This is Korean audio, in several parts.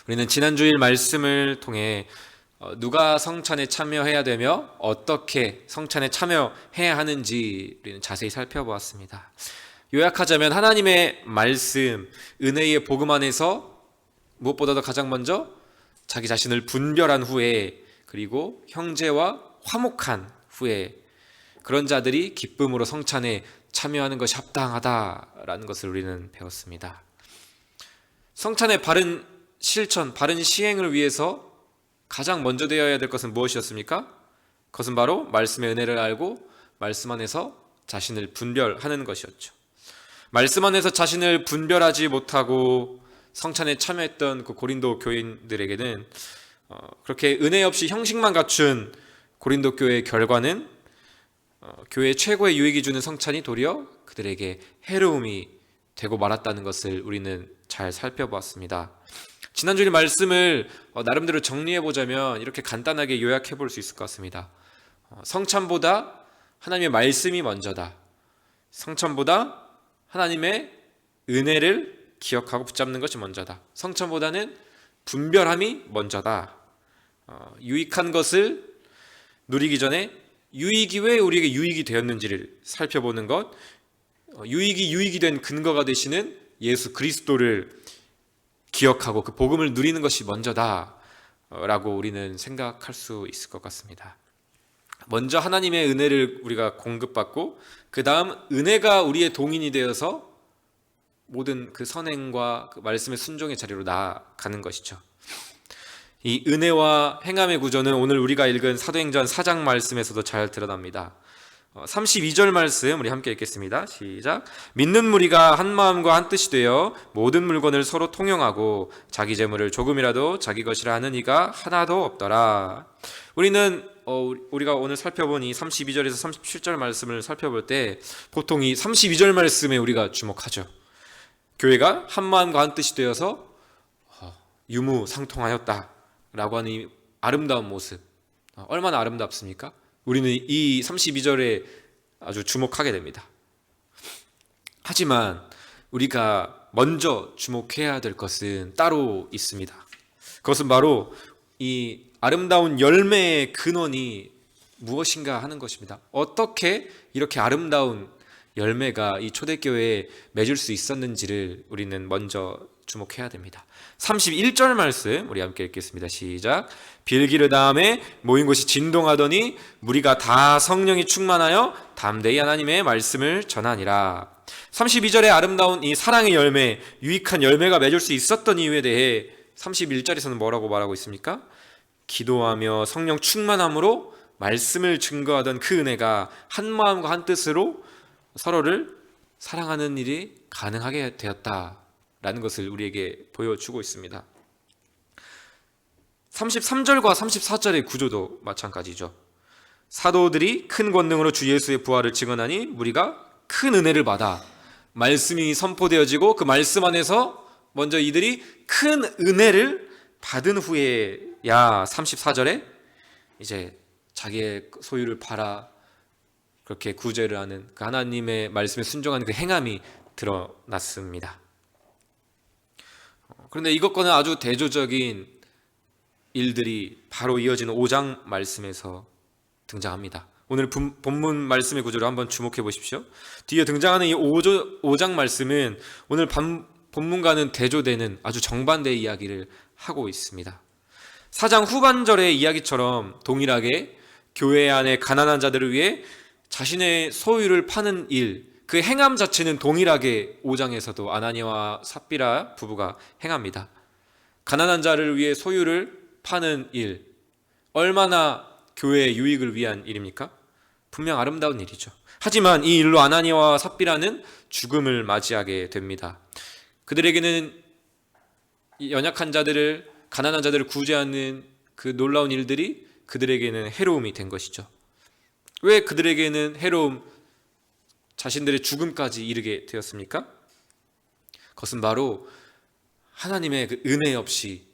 우리는 지난주일 말씀을 통해 누가 성찬에 참여해야 되며 어떻게 성찬에 참여해야 하는지 우리는 자세히 살펴보았습니다. 요약하자면 하나님의 말씀, 은혜의 복음 안에서 무엇보다도 가장 먼저 자기 자신을 분별한 후에, 그리고 형제와 화목한 후에 그런 자들이 기쁨으로 성찬에 참여하는 것이 합당하다라는 것을 우리는 배웠습니다. 성찬의 바른 실천, 바른 시행을 위해서 가장 먼저 되어야 될 것은 무엇이었습니까? 그것은 바로 말씀의 은혜를 알고 말씀 안에서 자신을 분별하는 것이었죠. 말씀 안에서 자신을 분별하지 못하고 성찬에 참여했던 그 고린도 교인들에게는 그렇게 은혜 없이 형식만 갖춘 고린도 교회의 결과는 교회 최고의 유익이 주는 성찬이 도리어 그들에게 해로움이 되고 말았다는 것을 우리는 잘 살펴보았습니다. 지난주의 말씀을 나름대로 정리해보자면 이렇게 간단하게 요약해볼 수 있을 것 같습니다. 성찬보다 하나님의 말씀이 먼저다. 성찬보다 하나님의 은혜를 기억하고 붙잡는 것이 먼저다. 성찬보다는 분별함이 먼저다. 유익한 것을 누리기 전에 유익이 왜 우리에게 유익이 되었는지를 살펴보는 것, 유익이 된 근거가 되시는 예수 그리스도를 기억하고 그 복음을 누리는 것이 먼저다라고 우리는 생각할 수 있을 것 같습니다. 먼저 하나님의 은혜를 우리가 공급받고 그 다음 은혜가 우리의 동인이 되어서 모든 그 선행과 그 말씀의 순종의 자리로 나아가는 것이죠. 이 은혜와 행함의 구조는 오늘 우리가 읽은 사도행전 4장 말씀에서도 잘 드러납니다. 32절 말씀 우리 함께 읽겠습니다. 시작. 믿는 무리가 한 마음과 한 뜻이 되어 모든 물건을 서로 통용하고 자기 재물을 조금이라도 자기 것이라 하는 이가 하나도 없더라. 우리가 오늘 살펴본 이 32절에서 37절 말씀을 살펴볼 때 보통 이 32절 말씀에 우리가 주목하죠. 교회가 한 마음과 한 뜻이 되어서 유무상통하였다 라고 하는 이 아름다운 모습, 얼마나 아름답습니까? 우리는 이 32절에 아주 주목하게 됩니다. 하지만 우리가 먼저 주목해야 될 것은 따로 있습니다. 그것은 바로 이 아름다운 열매의 근원이 무엇인가 하는 것입니다. 어떻게 이렇게 아름다운 열매가 이 초대교회에 맺을 수 있었는지를 우리는 먼저 주목해야 됩니다. 31절 말씀 우리 함께 읽겠습니다. 시작. 빌기르 다음에 모인 곳이 진동하더니 무리가 다 성령이 충만하여 담대히 하나님의 말씀을 전하니라. 32절의 아름다운 이 사랑의 열매, 유익한 열매가 맺을 수 있었던 이유에 대해 31절에서는 뭐라고 말하고 있습니까? 기도하며 성령 충만함으로 말씀을 증거하던 그 은혜가 한 마음과 한 뜻으로 서로를 사랑하는 일이 가능하게 되었다라는 것을 우리에게 보여주고 있습니다. 33절과 34절의 구조도 마찬가지죠. 사도들이 큰 권능으로 주 예수의 부활을 증언하니 무리가 큰 은혜를 받아 말씀이 선포되어지고 그 말씀 안에서 먼저 이들이 큰 은혜를 받은 후에야 34절에 이제 자기의 소유를 팔아 그렇게 구제를 하는 그 하나님의 말씀에 순종하는 그 행함이 드러났습니다. 그런데 이것과는 아주 대조적인 일들이 바로 이어지는 5장 말씀에서 등장합니다. 오늘 본문 말씀의 구조를 한번 주목해 보십시오. 뒤에 등장하는 이 5장 말씀은 오늘 본문과는 대조되는 아주 정반대의 이야기를 하고 있습니다. 4장 후반절의 이야기처럼 동일하게 교회 안에 가난한 자들을 위해 자신의 소유를 파는 일, 그 행함 자체는 동일하게 5장에서도 아나니아와 삽비라 부부가 행합니다. 가난한 자를 위해 소유를 파는 일, 얼마나 교회의 유익을 위한 일입니까? 분명 아름다운 일이죠. 하지만 이 일로 아나니아와 삽비라는 죽음을 맞이하게 됩니다. 그들에게는 연약한 자들을, 가난한 자들을 구제하는 그 놀라운 일들이 그들에게는 해로움이 된 것이죠. 왜 그들에게는 해로움, 자신들의 죽음까지 이르게 되었습니까? 그것은 바로 하나님의 그 은혜 없이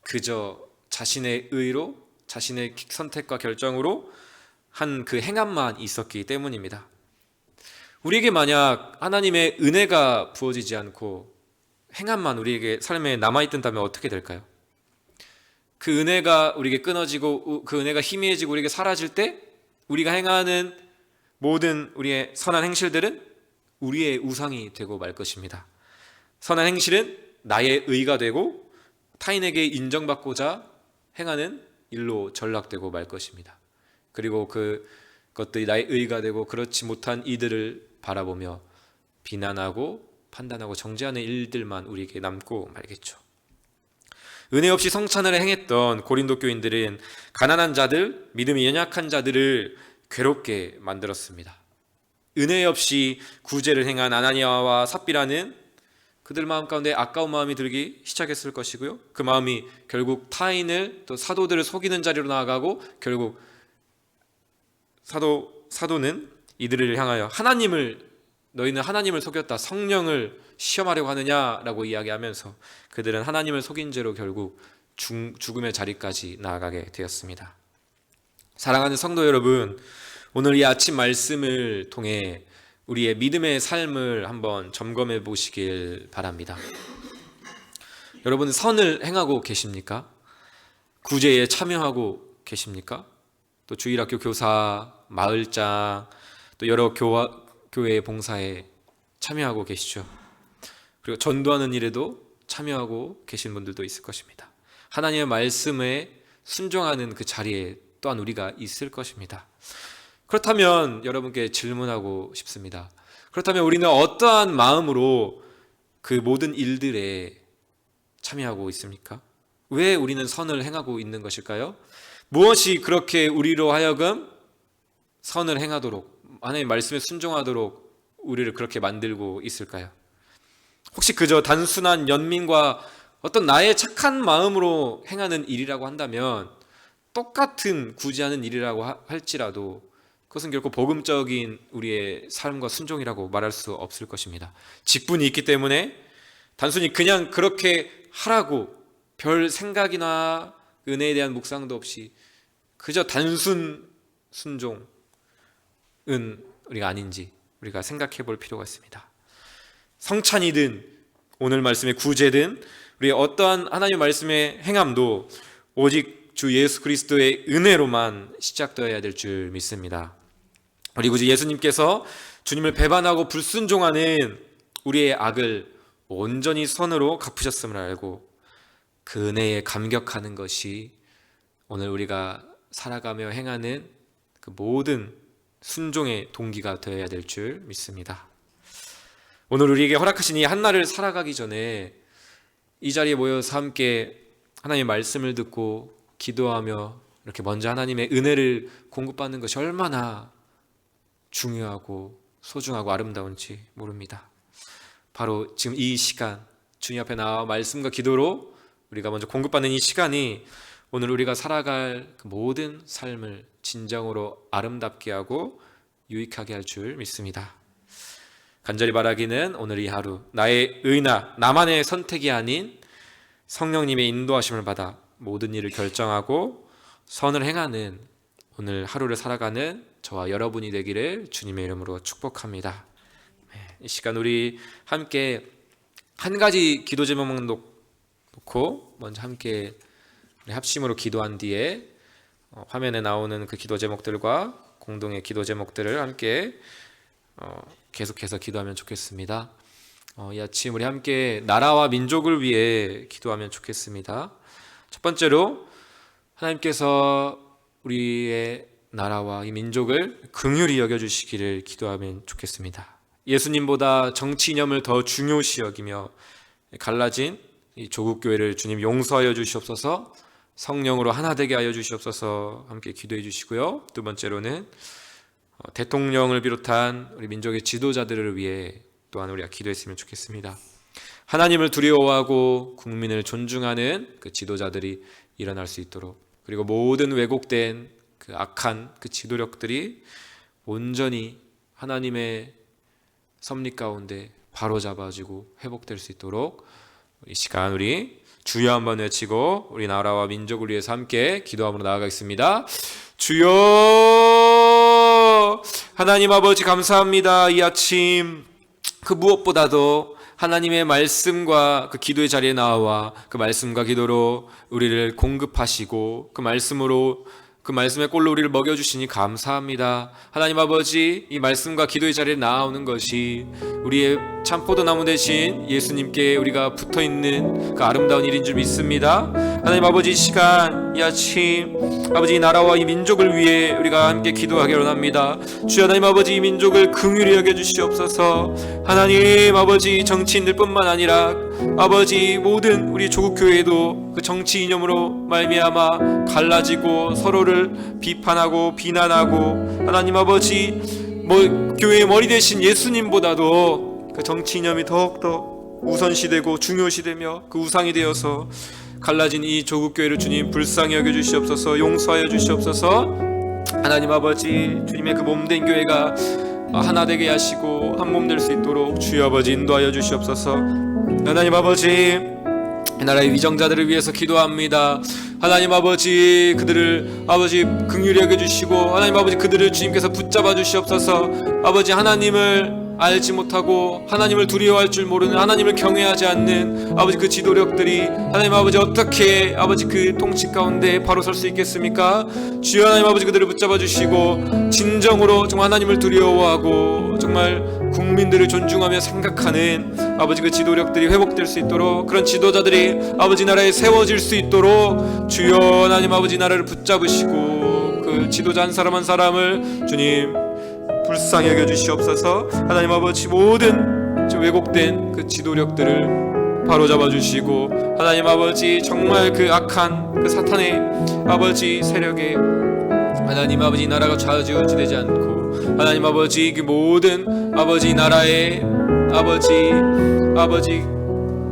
그저 자신의 의로, 자신의 선택과 결정으로 한 그 행함만 있었기 때문입니다. 우리에게 만약 하나님의 은혜가 부어지지 않고 행함만 우리에게 삶에 남아있던다면 어떻게 될까요? 그 은혜가 우리에게 끊어지고 그 은혜가 희미해지고 우리에게 사라질 때 우리가 행하는 모든 우리의 선한 행실들은 우리의 우상이 되고 말 것입니다. 선한 행실은 나의 의가 되고 타인에게 인정받고자 행하는 일로 전락되고 말 것입니다. 그리고 그것들이 나의 의가 되고 그렇지 못한 이들을 바라보며 비난하고 판단하고 정죄하는 일들만 우리에게 남고 말겠죠. 은혜 없이 성찬을 행했던 고린도 교인들은 가난한 자들, 믿음이 연약한 자들을 괴롭게 만들었습니다. 은혜 없이 구제를 행한 아나니아와 삽비라는 그들 마음 가운데 아까운 마음이 들기 시작했을 것이고요. 그 마음이 결국 타인을 또 사도들을 속이는 자리로 나아가고 결국 사도는 이들을 향하여 너희는 하나님을 속였다, 성령을 시험하려고 하느냐라고 이야기하면서 그들은 하나님을 속인 죄로 결국 죽음의 자리까지 나아가게 되었습니다. 사랑하는 성도 여러분, 오늘 이 아침 말씀을 통해 우리의 믿음의 삶을 한번 점검해 보시길 바랍니다. 여러분, 선을 행하고 계십니까? 구제에 참여하고 계십니까? 또 주일학교 교사, 마을장, 또 여러 교회 봉사에 참여하고 계시죠. 그리고 전도하는 일에도 참여하고 계신 분들도 있을 것입니다. 하나님의 말씀에 순종하는 그 자리에 또한 우리가 있을 것입니다. 그렇다면 여러분께 질문하고 싶습니다. 그렇다면 우리는 어떠한 마음으로 그 모든 일들에 참여하고 있습니까? 왜 우리는 선을 행하고 있는 것일까요? 무엇이 그렇게 우리로 하여금 선을 행하도록, 하나님의 말씀에 순종하도록 우리를 그렇게 만들고 있을까요? 혹시 그저 단순한 연민과 어떤 나의 착한 마음으로 행하는 일이라고 한다면, 똑같은 구제하는 일이라고 할지라도 그것은 결코 복음적인 우리의 삶과 순종이라고 말할 수 없을 것입니다. 직분이 있기 때문에 단순히 그냥 그렇게 하라고 별 생각이나 은혜에 대한 묵상도 없이 그저 단순 순종은 우리가 아닌지 우리가 생각해 볼 필요가 있습니다. 성찬이든 오늘 말씀의 구제든 우리의 어떠한 하나님의 말씀의 행함도 오직 주 예수 그리스도의 은혜로만 시작되어야 될 줄 믿습니다. 우리 구주 예수님께서 주님을 배반하고 불순종하는 우리의 악을 온전히 선으로 갚으셨음을 알고 그 은혜에 감격하는 것이 오늘 우리가 살아가며 행하는 그 모든 순종의 동기가 되어야 될 줄 믿습니다. 오늘 우리에게 허락하신 이 한날을 살아가기 전에 이 자리에 모여서 함께 하나님의 말씀을 듣고 기도하며 이렇게 먼저 하나님의 은혜를 공급받는 것이 얼마나 중요하고 소중하고 아름다운지 모릅니다. 바로 지금 이 시간 주님 앞에 나와 말씀과 기도로 우리가 먼저 공급받는 이 시간이 오늘 우리가 살아갈 그 모든 삶을 진정으로 아름답게 하고 유익하게 할 줄 믿습니다. 간절히 바라기는 오늘 이 하루 나의 의나 나만의 선택이 아닌 성령님의 인도하심을 받아 모든 일을 결정하고 선을 행하는 오늘 하루를 살아가는 저와 여러분이 되기를 주님의 이름으로 축복합니다. 이 시간 우리 함께 한 가지 기도 제목만 놓고 먼저 함께 우리 합심으로 기도한 뒤에 화면에 나오는 그 기도 제목들과 공동의 기도 제목들을 함께 계속해서 기도하면 좋겠습니다. 이 아침 우리 함께 나라와 민족을 위해 기도하면 좋겠습니다. 첫 번째로 하나님께서 우리의 나라와 이 민족을 긍휼히 여겨주시기를 기도하면 좋겠습니다. 예수님보다 정치 이념을 더 중요시 여기며 갈라진 이 조국교회를 주님 용서하여 주시옵소서, 성령으로 하나 되게 하여 주시옵소서 함께 기도해 주시고요. 두 번째로는 대통령을 비롯한 우리 민족의 지도자들을 위해 또한 우리가 기도했으면 좋겠습니다. 하나님을 두려워하고 국민을 존중하는 그 지도자들이 일어날 수 있도록, 그리고 모든 왜곡된 그 악한 그 지도력들이 온전히 하나님의 섭리 가운데 바로잡아지고 회복될 수 있도록 이 시간 우리 주여 한번 외치고 우리 나라와 민족을 위해서 함께 기도함으로 나아가겠습니다. 주여, 하나님 아버지 감사합니다. 이 아침 그 무엇보다도 하나님의 말씀과 그 기도의 자리에 나와 그 말씀과 기도로 우리를 공급하시고 그 말씀으로 그 말씀의 꼴로 우리를 먹여주시니 감사합니다. 하나님 아버지, 이 말씀과 기도의 자리에 나오는 것이 우리의 참 포도나무 대신 예수님께 우리가 붙어있는 그 아름다운 일인 줄 믿습니다. 하나님 아버지, 이 시간 이 아침 아버지 이 나라와 이 민족을 위해 우리가 함께 기도하기로 합니다. 주여 하나님 아버지, 이 민족을 긍휼히 여겨주시옵소서. 하나님 아버지, 정치인들뿐만 아니라 아버지 모든 우리 조국교회도 그 정치 이념으로 말미암아 갈라지고 서로를 비판하고 비난하고 하나님 아버지 교회의 머리 대신 예수님보다도 그 정치 이념이 더욱더 우선시되고 중요시되며 그 우상이 되어서 갈라진 이 조국교회를 주님 불쌍히 여겨주시옵소서. 용서하여 주시옵소서. 하나님 아버지, 주님의 그 몸된 교회가 하나 되게 하시고 한 몸 될 수 있도록 주여 아버지 인도하여 주시옵소서. 하나님 아버지, 이 나라의 위정자들을 위해서 기도합니다. 하나님 아버지, 그들을 아버지 긍휼히 여겨주시고 하나님 아버지 그들을 주님께서 붙잡아 주시옵소서. 아버지, 하나님을 알지 못하고 하나님을 두려워할 줄 모르는, 하나님을 경외하지 않는 아버지 그 지도력들이 하나님 아버지 어떻게 아버지 그 통치 가운데 바로 설 수 있겠습니까? 주여 하나님 아버지, 그들을 붙잡아 주시고 진정으로 정말 하나님을 두려워하고 정말 국민들을 존중하며 생각하는 아버지 그 지도력들이 회복될 수 있도록, 그런 지도자들이 아버지 나라에 세워질 수 있도록 주여 하나님 아버지 나라를 붙잡으시고 그 지도자 한 사람 한 사람을 주님 불쌍히 여겨주시옵소서. 하나님 아버지, 모든 왜곡된 그 지도력들을 바로잡아 주시고 하나님 아버지 정말 그 악한 그 사탄의 아버지 세력에 하나님 아버지 나라가 좌지우지되지 않고 하나님 아버지 그 모든 아버지 나라의 아버지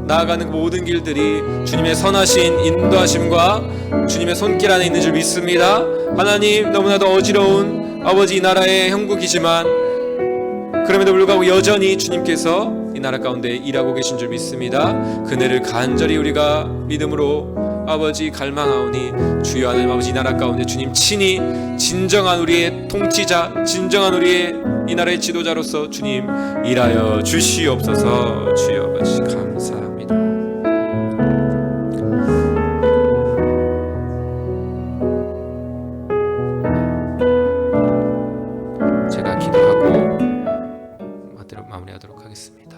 나아가는 모든 길들이 주님의 선하신 인도하심과 주님의 손길 안에 있는 줄 믿습니다. 하나님, 너무나도 어지러운 아버지 이 나라의 형국이지만 그럼에도 불구하고 여전히 주님께서 이 나라 가운데 일하고 계신 줄 믿습니다. 그네를 간절히 우리가 믿음으로 아버지 갈망하오니 주여 하나님 아버지 이 나라 가운데 주님 친히 진정한 우리의 통치자, 진정한 우리의 이 나라의 지도자로서 주님 일하여 주시옵소서. 주여 아버지 감사합니다. 제가 기도하고 마무리하도록 하겠습니다.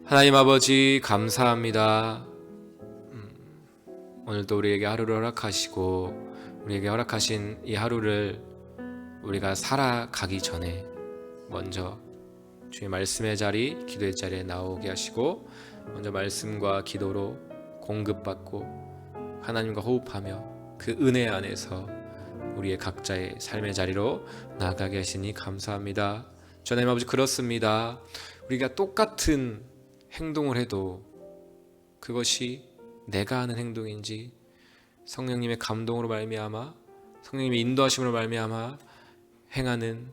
하나님 아버지 감사합니다. 오늘도 우리에게 하루를 허락하시고 우리에게 허락하신 이 하루를 우리가 살아가기 전에 먼저 주의 말씀의 자리, 기도의 자리에 나오게 하시고 먼저 말씀과 기도로 공급받고 하나님과 호흡하며 그 은혜 안에서 우리의 각자의 삶의 자리로 나아가게 하시니 감사합니다. 하나님 아버지, 그렇습니다. 우리가 똑같은 행동을 해도 그것이 내가 하는 행동인지 성령님의 감동으로 말미암아 성령님의 인도하심으로 말미암아 행하는